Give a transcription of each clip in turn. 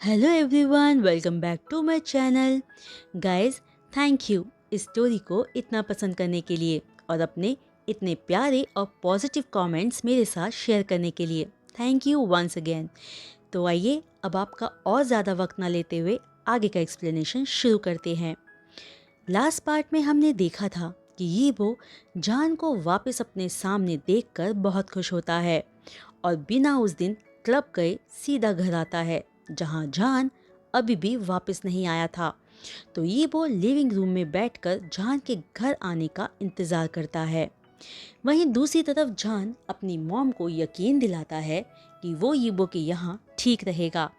Hello everyone, welcome back to my channel. Guys, thank you इस story को इतना पसंद करने के लिए और अपने इतने प्यारे और पॉजिटिव कमेंट्स मेरे साथ शेयर करने के लिए। Thank you once again. तो आइए अब आपका और ज़्यादा वक्त ना लेते हुए आगे का एक्सप्लेनेशन शुरू करते हैं। लास्ट पार्ट में हमने देखा था कि ये वो जान को वापस अपने सामने देखकर बहुत खुश होता है और बिना उस दिन क्लब गए सीधा घर आता है जहां जान अभी भी वापस नहीं आया था। तो ये वो लिविंग रूम में बैठकर जान के घर आने का इंतज़ार करता है। वहीं दूसरी तरफ जान अपनी मॉम को यकीन दिलाता है कि वो यीबो के यहाँ ठीक रहेगा।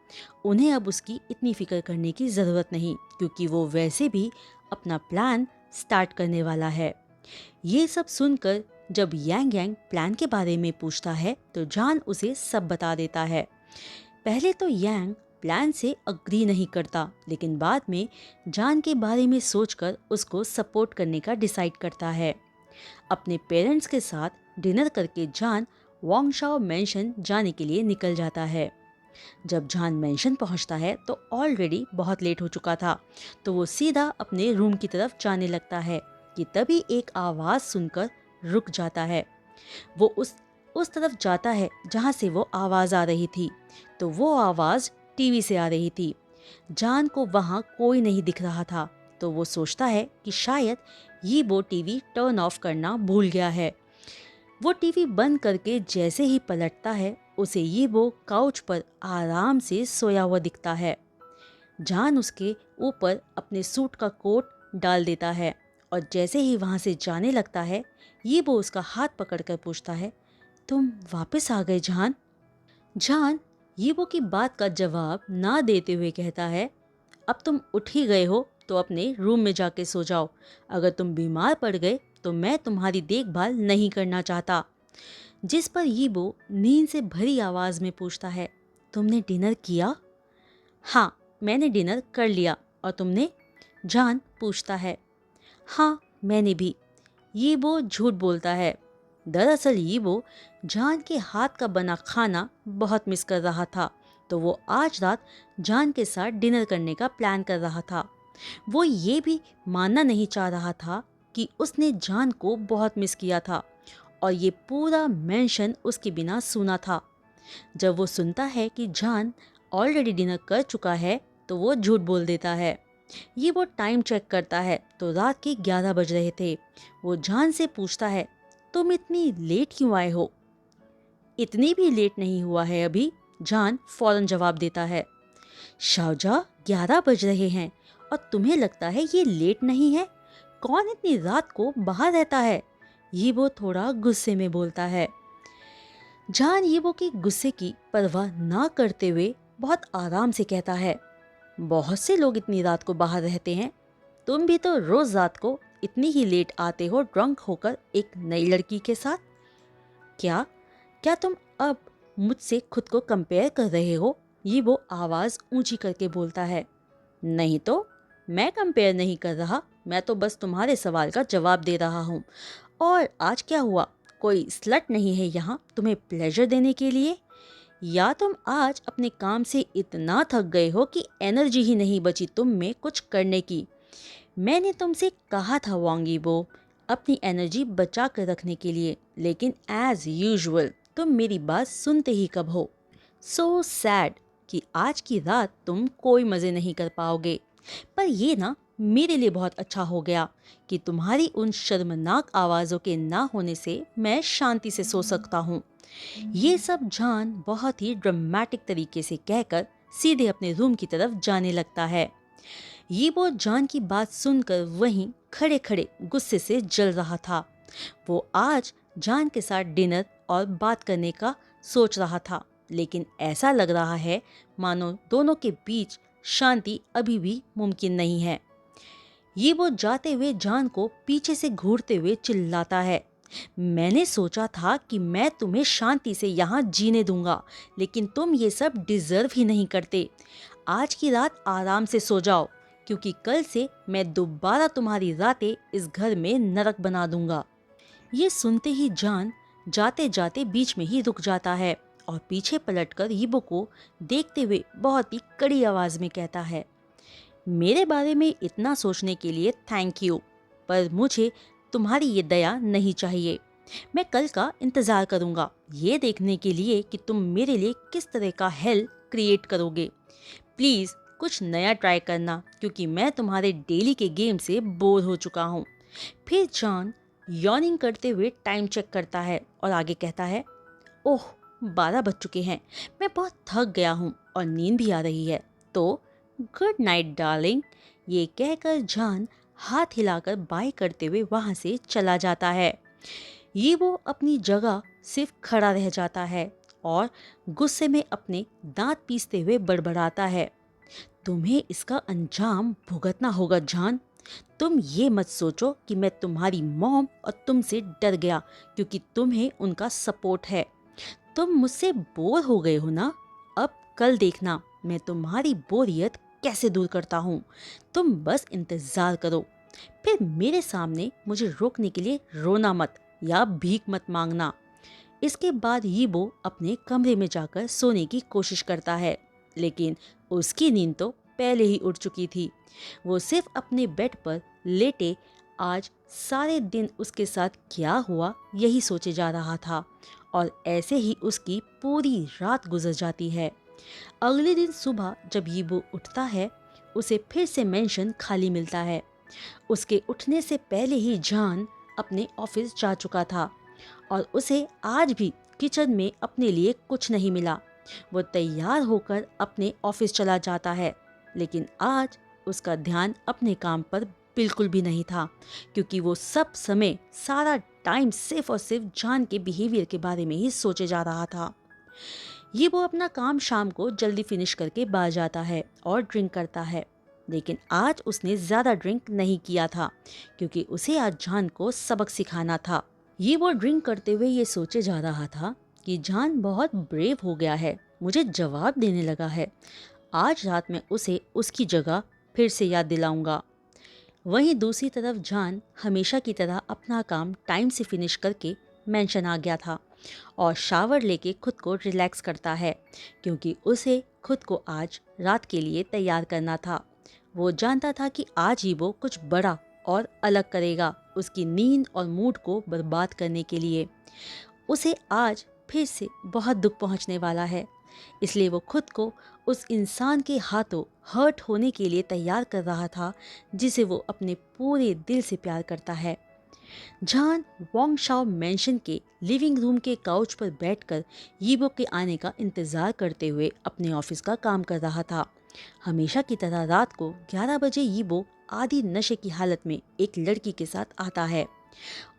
उन्हें अब उसकी इतनी फिक्र करने की ज़रूरत नहीं क्योंकि वो वैसे भी अपना प्लान स्टार्ट करने वाला है। ये सब सुनकर जब यांग यांग प्लान के बारे में पूछता है तो जान उसे सब बता देता है। पहले तो यांग प्लान से अग्री नहीं करता, लेकिन बाद में जान के बारे में सोचकर उसको सपोर्ट करने का डिसाइड करता है। अपने पेरेंट्स के साथ डिनर करके जान वांगशाओ मेंशन जाने के लिए निकल जाता है। जब जान मेंशन पहुंचता है तो ऑलरेडी बहुत लेट हो चुका था, तो वो सीधा अपने रूम की तरफ जाने लगता है कि तभी एक आवाज़ सुनकर रुक जाता है। वो उस तरफ जाता है जहाँ से वो आवाज़ आ रही थी, तो वो आवाज़ टीवी से आ रही थी। जान को वहाँ कोई नहीं दिख रहा था, तो वो सोचता है कि शायद ये वो टीवी टर्न ऑफ करना भूल गया है। वो टीवी बंद करके जैसे ही पलटता है उसे ये वो काउच पर आराम से सोया हुआ दिखता है। जान उसके ऊपर अपने सूट का कोट डाल देता है और जैसे ही वहाँ से जाने लगता है ये वो उसका हाथ पकड़कर पूछता है, तुम वापस आ गए जान? जान यीबो की बात का जवाब ना देते हुए कहता है, अब तुम उठ ही गए हो तो अपने रूम में जाके सो जाओ। अगर तुम बीमार पड़ गए तो मैं तुम्हारी देखभाल नहीं करना चाहता। जिस पर यीबो नींद से भरी आवाज़ में पूछता है, तुमने डिनर किया? हाँ, मैंने डिनर कर लिया। और तुमने? जान पूछता है। हाँ, मैंने भी। यीबो झूठ बोलता है। दरअसल यीबो जान के हाथ का बना खाना बहुत मिस कर रहा था, तो वो आज रात जान के साथ डिनर करने का प्लान कर रहा था। वो ये भी मानना नहीं चाह रहा था कि उसने जान को बहुत मिस किया था और ये पूरा मेंशन उसके बिना सुना था। जब वो सुनता है कि जान ऑलरेडी डिनर कर चुका है तो वो झूठ बोल देता है। ये वो टाइम चेक करता है तो रात के 11 बज रहे थे। वो जान से पूछता है, तुम इतनी लेट क्यों आए हो? इतनी भी लेट नहीं हुआ है अभी, जान फौरन जवाब देता है। शाहजहाँ, 11 बज रहे हैं और तुम्हें लगता है ये लेट नहीं है? कौन इतनी रात को बाहर रहता है? ये वो थोड़ा गुस्से में बोलता है। जान ये वो की गुस्से की परवाह ना करते हुए बहुत आराम से कहता है, बहुत से लोग इतनी रात को बाहर रहते हैं। तुम भी तो रोज रात को इतनी ही लेट आते हो ड्रंक होकर एक नई लड़की के साथ। क्या क्या तुम अब मुझसे खुद को कंपेयर कर रहे हो? ये वो आवाज़ ऊंची करके बोलता है। नहीं तो, मैं कंपेयर नहीं कर रहा, मैं तो बस तुम्हारे सवाल का जवाब दे रहा हूँ। और आज क्या हुआ? कोई स्लट नहीं है यहाँ तुम्हें प्लेजर देने के लिए? या तुम आज अपने काम से इतना थक गए हो कि एनर्जी ही नहीं बची तुम में कुछ करने की? मैंने तुमसे कहा था वांगीबो, अपनी एनर्जी बचा कर रखने के लिए, लेकिन एज यूजुअल तुम मेरी बात सुनते ही कब हो। सो सैड कि आज की रात तुम कोई मज़े नहीं कर पाओगे। पर ये ना मेरे लिए बहुत अच्छा हो गया कि तुम्हारी उन शर्मनाक आवाज़ों के ना होने से मैं शांति से सो सकता हूँ। ये सब जान बहुत ही ड्रामेटिक तरीके से कहकर सीधे अपने रूम की तरफ जाने लगता है। ये वो जान की बात सुनकर वहीं खड़े खड़े गुस्से से जल रहा था। वो आज जान के साथ डिनर और बात करने का सोच रहा था, लेकिन ऐसा लग रहा है मानो दोनों के बीच शांति अभी भी मुमकिन नहीं है। ये वो जाते हुए जान को पीछे से घूरते हुए चिल्लाता है, मैंने सोचा था कि मैं तुम्हें शांति से यहाँ जीने दूंगा, लेकिन तुम ये सब डिजर्व ही नहीं करते। आज की रात आराम से सो जाओ, क्योंकि कल से मैं दोबारा तुम्हारी रातें इस घर में नरक बना दूंगा। ये सुनते ही जान जाते जाते बीच में ही रुक जाता है और पीछे पलटकर यीबो को देखते हुए बहुत ही कड़ी आवाज में कहता है, मेरे बारे में इतना सोचने के लिए थैंक यू, पर मुझे तुम्हारी ये दया नहीं चाहिए। मैं कल का इंतज़ार करूँगा ये देखने के लिए कि तुम मेरे लिए किस तरह का हेल क्रिएट करोगे। प्लीज़ कुछ नया ट्राई करना, क्योंकि मैं तुम्हारे डेली के गेम से बोर हो चुका हूँ। फिर जॉन यॉर्निंग करते हुए टाइम चेक करता है और आगे कहता है, ओह 12 बज चुके हैं, मैं बहुत थक गया हूँ और नींद भी आ रही है, तो गुड नाइट डार्लिंग। ये कहकर जॉन हाथ हिलाकर बाय करते हुए वहाँ से चला जाता है। ये वो अपनी जगह सिर्फ खड़ा रह जाता है और गुस्से में अपने दांत पीसते हुए बड़बड़ाता है, तुम्हें इसका अंजाम भुगतना होगा जॉन। तुम ये मत सोचो कि मैं तुम्हारी मॉम और तुमसे डर गया क्योंकि तुम्हें उनका सपोर्ट है। तुम मुझसे बोर हो गए हो ना, अब कल देखना मैं तुम्हारी बोरियत कैसे दूर करता हूँ। तुम बस इंतजार करो, फिर मेरे सामने मुझे रोकने के लिए रोना मत या भीख मत मांगना। इसके बाद यीबो अपने कमरे में जाकर सोने की कोशिश करता है, लेकिन उसकी नींद तो पहले ही उड़ चुकी थी। वो सिर्फ अपने बेड पर लेटे आज सारे दिन उसके साथ क्या हुआ यही सोचे जा रहा था और ऐसे ही उसकी पूरी रात गुजर जाती है। अगले दिन सुबह जब यीबो उठता है, उसे फिर से मेंशन खाली मिलता है। उसके उठने से पहले ही जॉन अपने ऑफिस जा चुका था और उसे आज भी किचन में अपने लिए कुछ नहीं मिला। वो तैयार होकर अपने ऑफिस चला जाता है, लेकिन आज उसका ध्यान अपने काम पर बिल्कुल भी नहीं था, क्योंकि वो सब समय सारा टाइम सिर्फ और सिर्फ जॉन के बिहेवियर के बारे में ही सोचे जा रहा था। ये वो अपना काम शाम को जल्दी फिनिश करके बाहर जाता है और ड्रिंक करता है, लेकिन आज उसने ज़्यादा ड्रिंक नहीं किया था क्योंकि उसे आज जॉन को सबक सिखाना था। ये वो ड्रिंक करते हुए ये सोचे जा रहा था कि जॉन बहुत ब्रेव हो गया है, मुझे जवाब देने लगा है। आज रात में उसे उसकी जगह फिर से याद दिलाऊंगा। वहीं दूसरी तरफ जॉन हमेशा की तरह अपना काम टाइम से फिनिश करके मेंशन आ गया था और शावर लेके खुद को रिलैक्स करता है, क्योंकि उसे खुद को आज रात के लिए तैयार करना था। वो जानता था कि आज ही वो कुछ बड़ा और अलग करेगा उसकी नींद और मूड को बर्बाद करने के लिए। उसे आज फिर से बहुत दुख पहुंचने वाला है, इसलिए वो खुद को उस इंसान के हाथों हर्ट होने के लिए तैयार कर रहा था जिसे वो अपने पूरे दिल से प्यार करता है। जॉन वोंग शाओ मेंशन के लिविंग रूम के काउच पर बैठकर यीबो के आने का इंतजार करते हुए अपने ऑफिस का काम कर रहा था। हमेशा की तरह रात को 11 बजे यीबो आधी नशे की हालत में एक लड़की के साथ आता है।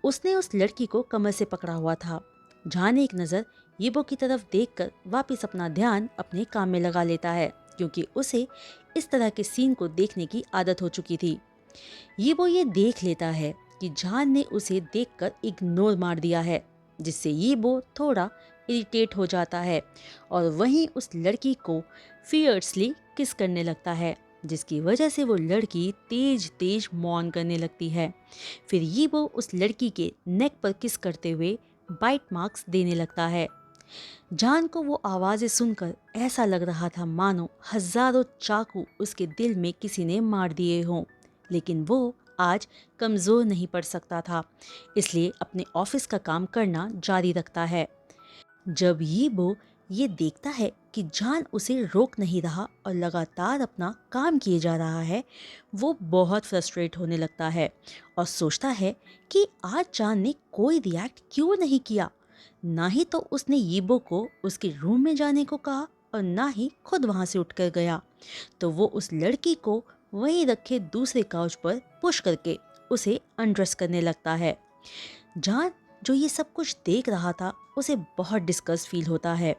उसने उस लड़की को कमर से पकड़ा हुआ था। जॉन एक नज़र यीबो की तरफ देखकर वापस अपना ध्यान अपने काम में लगा लेता है, क्योंकि उसे इस तरह के सीन को देखने की आदत हो चुकी थी। यीबो ये देख लेता है कि जॉन ने उसे देखकर इग्नोर मार दिया है, जिससे यीबो थोड़ा इरिटेट हो जाता है और वहीं उस लड़की को फियर्सली किस करने लगता है, जिसकी वजह से वो लड़की तेज तेज मौन करने लगती है। फिर यीबो उस लड़की के नेक पर किस करते हुए बाइट मार्क्स देने लगता है। जॉन को वो आवाज़ें सुनकर ऐसा लग रहा था मानो हजारों चाकू उसके दिल में किसी ने मार दिए हों, लेकिन वो आज कमज़ोर नहीं पड़ सकता था, इसलिए अपने ऑफिस का काम करना जारी रखता है। जब यीबो ये देखता है कि जॉन उसे रोक नहीं रहा और लगातार अपना काम किए जा रहा है, वो बहुत फ्रस्ट्रेट होने लगता है और सोचता है कि आज जॉन ने कोई रिएक्ट क्यों नहीं किया। ना ही तो उसने यीबो को उसके रूम में जाने को कहा और ना ही खुद वहाँ से उठकर गया, तो वो उस लड़की को वहीं रखे दूसरे काउच पर पुश करके उसे अनड्रेस करने लगता है। जॉन जो ये सब कुछ देख रहा था उसे बहुत डिस्कस फील होता है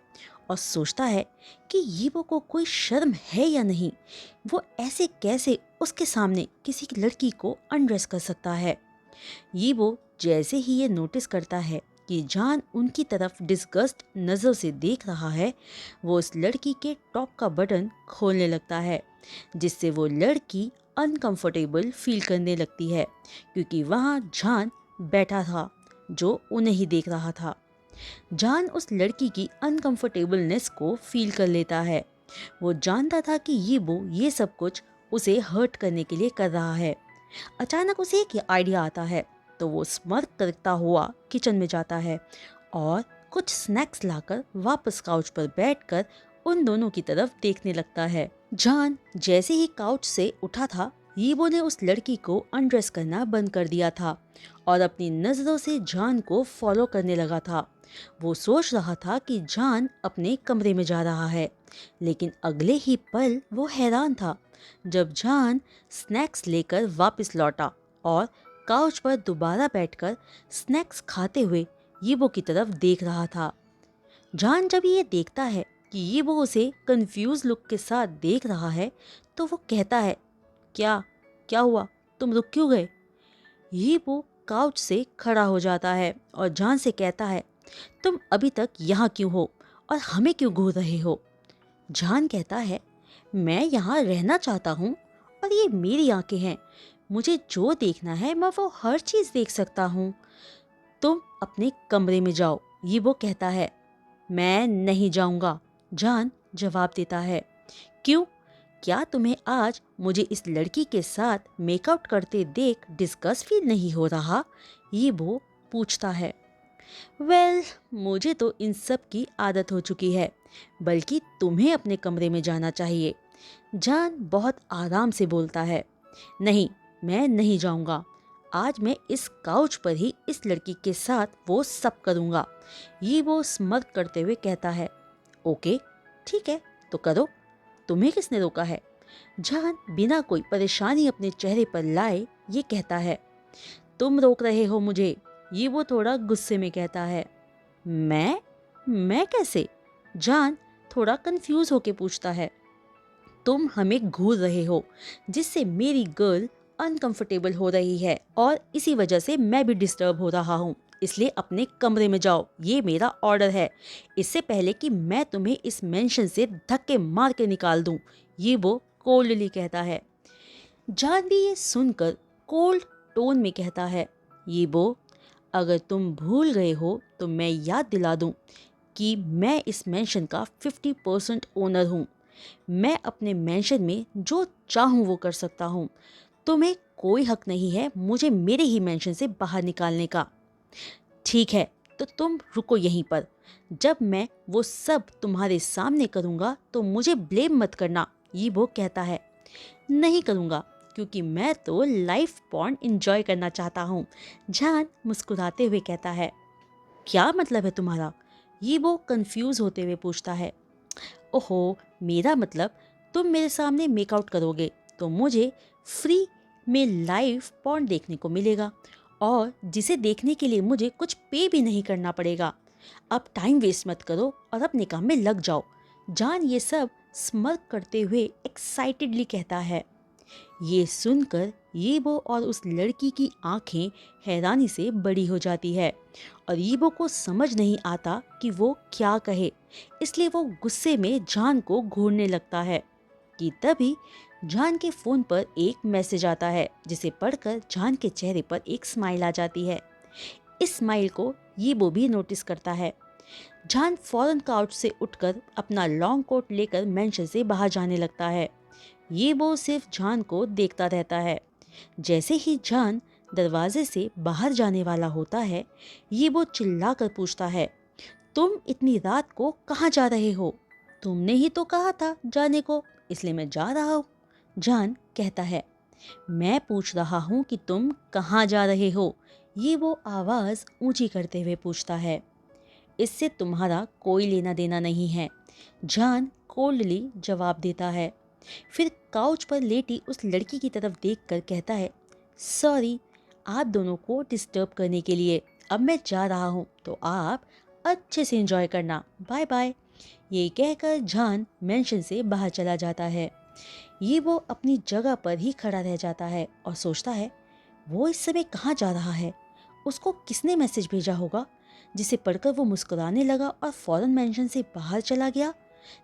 और सोचता है कि यीबो को कोई शर्म है या नहीं, वो ऐसे कैसे उसके सामने किसी की लड़की को अनड्रेस कर सकता है। यीबो जैसे ही ये नोटिस करता है कि जॉन उनकी तरफ डिस्गस्ट नज़र से देख रहा है, वो उस लड़की के टॉप का बटन खोलने लगता है, जिससे वो लड़की अनकंफर्टेबल फील करने लगती है, क्योंकि वहाँ जॉन बैठा था जो उन्हें ही देख रहा था। जान उस लड़की की अनकंफर्टेबलनेस को फील कर लेता है। वो जानता था कि ये सब कुछ उसे हर्ट करने के लिए कर रहा है। अचानक उसे एक आइडिया आता है, तो वो स्मर्क करता हुआ किचन में जाता है और कुछ स्नैक्स लाकर वापस काउच पर बैठकर उन दोनों की तरफ देखने लगता है। जान जैसे ही काउच से उठा था, यीबो ने उस लड़की को अनड्रेस करना बंद कर दिया था और अपनी नजरों से जान को फॉलो करने लगा था। वो सोच रहा था कि जान अपने कमरे में जा रहा है, लेकिन अगले ही पल वो हैरान था जब जान स्नैक्स लेकर वापस लौटा और काउच पर दोबारा बैठकर स्नैक्स खाते हुए यीबो की तरफ देख रहा था। जान जब ये देखता है कि यीबो उसे कंफ्यूज लुक के साथ देख रहा है, तो वो कहता है, क्या क्या हुआ, तुम रुक क्यों गए? यीबो काउच से खड़ा हो जाता है और जान से कहता है, तुम अभी तक यहाँ क्यों हो और हमें क्यों घूर रहे हो? जान कहता है, मैं यहाँ रहना चाहता हूँ और ये मेरी आंखें हैं। मुझे जो देखना है मैं वो हर चीज़ देख सकता हूँ। तुम अपने कमरे में जाओ, ये वो कहता है। मैं नहीं जाऊँगा, जान जवाब देता है। क्यों? क्या तुम्हें आज मुझे इस लड़की के साथ मेकआउट करते देख डिस्गस्ट फील नहीं हो रहा? ये वो पूछता है। मुझे तो इन सब की आदत हो चुकी है, बल्कि तुम्हें अपने कमरे में जाना चाहिए, जान बहुत आराम से बोलता है। नहीं, मैं नहीं जाऊंगा। आज मैं इस काउच पर ही इस लड़की के साथ वो सब करूंगा, ये वो स्मर्क करते हुए कहता है। ओके, ठीक है, तो करो, तुम्हें किसने रोका है? जान बिना कोई परेशानी अपने चेहरे पर लाए ये कहता है। तुम रोक रहे हो मुझे, ये वो थोड़ा गुस्से में कहता है। मैं कैसे? जान थोड़ा कंफ्यूज होके पूछता है। तुम हमें घूर रहे हो, जिससे मेरी गर्ल अनकंफर्टेबल हो रही है और इसी वजह से मैं भी डिस्टर्ब हो रहा हूँ। इसलिए अपने कमरे में जाओ, ये मेरा ऑर्डर है, इससे पहले कि मैं तुम्हें इस मेंशन से धक्के मार के निकाल दूँ, ये वो कोल्डली कहता है। जान भी ये सुनकर कोल्ड टोन में कहता है। ये वो, अगर तुम भूल गए हो तो मैं याद दिला दूं कि मैं इस मेंशन का 50% ओनर हूँ। मैं अपने मेंशन में जो चाहूँ वो कर सकता हूँ। तुम्हें कोई हक नहीं है मुझे मेरे ही मेंशन से बाहर निकालने का। ठीक है, तो तुम रुको यहीं पर। जब मैं वो सब तुम्हारे सामने करूँगा तो मुझे ब्लेम मत करना, ये वो कहता है। नहीं करूँगा, क्योंकि मैं तो लाइफ पॉन्ड इंजॉय करना चाहता हूँ, जान मुस्कुराते हुए कहता है। क्या मतलब है तुम्हारा? ये वो कंफ्यूज होते हुए पूछता है। ओहो, मेरा मतलब तुम मेरे सामने मेकआउट करोगे तो मुझे फ्री में लाइव पॉन्ड देखने को मिलेगा, और जिसे देखने के लिए मुझे कुछ पे भी नहीं करना पड़ेगा। अब टाइम वेस्ट मत करो और अपने काम में लग जाओ, जान ये सब स्मर्क करते हुए एक्साइटेडली कहता है। ये सुनकर यीबो और उस लड़की की आंखें हैरानी से बड़ी हो जाती है और यीबो को समझ नहीं आता कि वो क्या कहे, इसलिए वो गुस्से में जान को घूरने लगता है कि तभी जान के फोन पर एक मैसेज आता है, जिसे पढ़कर जान के चेहरे पर एक स्माइल आ जाती है। इस स्माइल को यीबो भी नोटिस करता है। जान फौरन काउच से उठकर अपना लॉन्ग कोट लेकर मेंशन से बाहर जाने लगता है। ये वो सिर्फ जान को देखता रहता है। जैसे ही जान दरवाजे से बाहर जाने वाला होता है, ये वो चिल्लाकर पूछता है, तुम इतनी रात को कहाँ जा रहे हो? तुमने ही तो कहा था जाने को, इसलिए मैं जा रहा हूँ, जान कहता है। मैं पूछ रहा हूँ कि तुम कहाँ जा रहे हो, ये वो आवाज़ ऊंची करते हुए पूछता है। इससे तुम्हारा कोई लेना देना नहीं है, जान कोल्डली जवाब देता है। फिर काउच पर लेटी उस लड़की की तरफ देखकर कहता है, सॉरी आप दोनों को डिस्टर्ब करने के लिए, अब मैं जा रहा हूँ, तो आप अच्छे से एंजॉय करना, बाय बाय। ये कहकर जान मेंशन से बाहर चला जाता है। ये वो अपनी जगह पर ही खड़ा रह जाता है और सोचता है, वो इस समय कहाँ जा रहा है? उसको किसने मैसेज भेजा होगा, जिसे पढ़कर वो मुस्कुराने लगा और फौरन मेंशन से बाहर चला गया?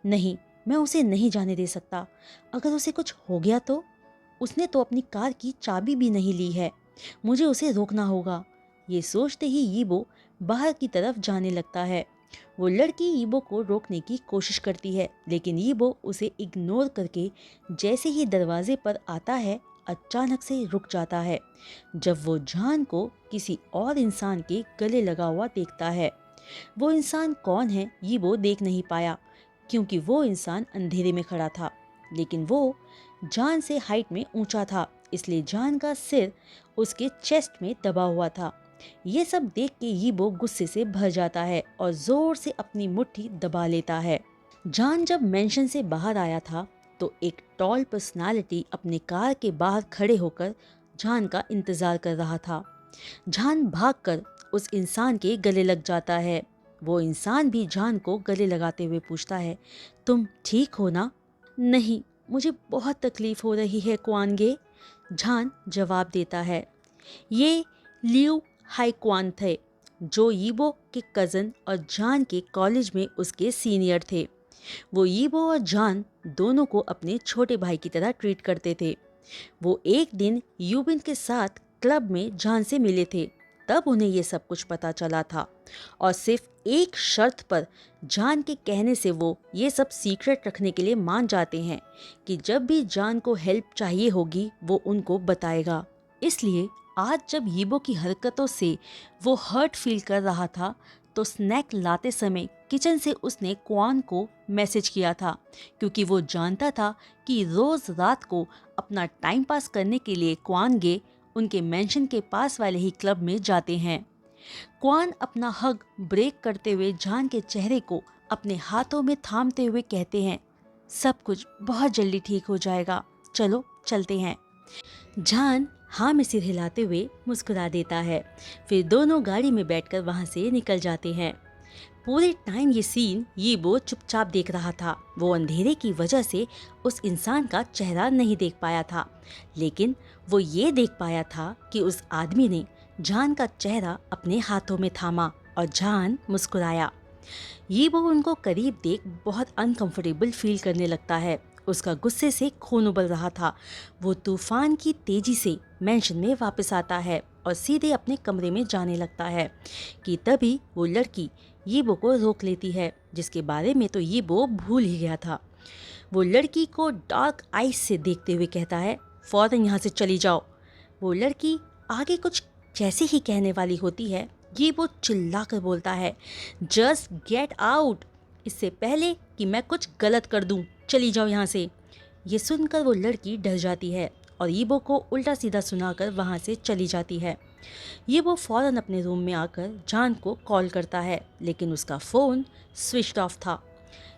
नहीं, मैं उसे नहीं जाने दे सकता। अगर उसे कुछ हो गया तो? उसने तो अपनी कार की चाबी भी नहीं ली है, मुझे उसे रोकना होगा। ये सोचते ही यीबो बाहर की तरफ जाने लगता है। वो लड़की यीबो को रोकने की कोशिश करती है, लेकिन यीबो उसे इग्नोर करके जैसे ही दरवाजे पर आता है अचानक से रुक जाता है जब वो जान को किसी और इंसान के गले लगा हुआ देखता है। वो इंसान कौन है यीबो देख नहीं पाया, क्योंकि वो इंसान अंधेरे में खड़ा था, लेकिन वो जान से हाइट में ऊंचा था, इसलिए जान का सिर उसके चेस्ट में दबा हुआ था। ये सब देख के यीबो गुस्से से भर जाता है और जोर से अपनी मुट्ठी दबा लेता है। जान जब मेंशन से बाहर आया था तो एक टॉल पर्सनालिटी अपने कार के बाहर खड़े होकर जान का इंतजार कर रहा था। जान भागकर उस इंसान के गले लग जाता है। वो इंसान भी जान को गले लगाते हुए पूछता है, तुम ठीक हो ना? नहीं, मुझे बहुत तकलीफ हो रही है क्वानगे, जान जवाब देता है। ये लियू हाईक्वान थे, जो यीबो के कज़न और जान के कॉलेज में उसके सीनियर थे। वो यीबो और जान दोनों को अपने छोटे भाई की तरह ट्रीट करते थे। वो एक दिन यूबिन के साथ क्लब में जान से मिले थे, तब उन्हें ये सब कुछ पता चला था और सिर्फ एक शर्त पर जान के कहने से वो ये सब सीक्रेट रखने के लिए मान जाते हैं कि जब भी जान को हेल्प चाहिए होगी वो उनको बताएगा। इसलिए आज जब यीबो की हरकतों से वो हर्ट फील कर रहा था तो स्नैक लाते समय किचन से उसने क्वान को मैसेज किया था, क्योंकि वो जानता था कि रोज रात को अपना टाइम पास करने के लिए क्वान गे उनके मेंशन के पास वाले ही क्लब में जाते हैं। क्वान अपना हग ब्रेक करते हुए जान के चेहरे को अपने हाथों में थामते हुए कहते हैं, सब कुछ बहुत जल्दी ठीक हो जाएगा, चलो चलते हैं। जान हाँ में सिर हिलाते हुए मुस्कुरा देता है। फिर दोनों गाड़ी में बैठकर वहाँ से निकल जाते हैं। पूरे टाइम ये सीन यीबो चुपचाप देख रहा था। वो अंधेरे की वजह से उस इंसान का चेहरा नहीं देख पाया था, लेकिन वो ये देख पाया था कि उस आदमी ने जान का चेहरा अपने हाथों में थामा और जान मुस्कुराया। यीबो उनको करीब देख बहुत अनकंफर्टेबल फील करने लगता है। उसका गुस्से से खून उबल रहा था। वो तूफान की तेजी से मेंशन में वापस आता है और सीधे अपने कमरे में जाने लगता है कि तभी वो लड़की यीबो को रोक लेती है, जिसके बारे में तो यीबो भूल ही गया था। वो लड़की को डार्क आइज से देखते हुए कहता है, फौरन यहाँ से चली जाओ। वो लड़की आगे कुछ जैसे ही कहने वाली होती है, यीबो चिल्लाकर बोलता है, जस्ट गेट आउट, इससे पहले कि मैं कुछ गलत कर दूं, चली जाओ यहाँ से। ये सुनकर वो लड़की डर जाती है और यीबो को उल्टा सीधा सुनाकर वहाँ से चली जाती है। यीबो फौरन अपने रूम में आकर जान को कॉल करता है, लेकिन उसका फ़ोन स्विच ऑफ था।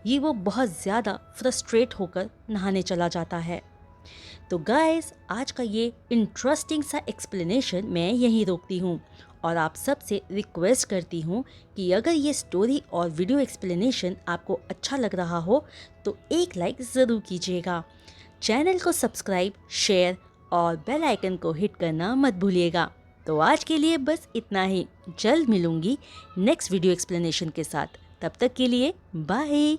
यीबो बहुत ज़्यादा फ्रस्ट्रेट होकर नहाने चला जाता है। तो गाइस, आज का ये इंटरेस्टिंग सा एक्सप्लेनेशन मैं यहीं रोकती हूँ और आप सबसे रिक्वेस्ट करती हूँ कि अगर ये स्टोरी और वीडियो एक्सप्लेनेशन आपको अच्छा लग रहा हो तो एक लाइक ज़रूर कीजिएगा। चैनल को सब्सक्राइब, शेयर और बेल आइकन को हिट करना मत भूलिएगा। तो आज के लिए बस इतना ही। जल्द मिलूंगी नेक्स्ट वीडियो एक्सप्लेनेशन के साथ। तब तक के लिए बाय।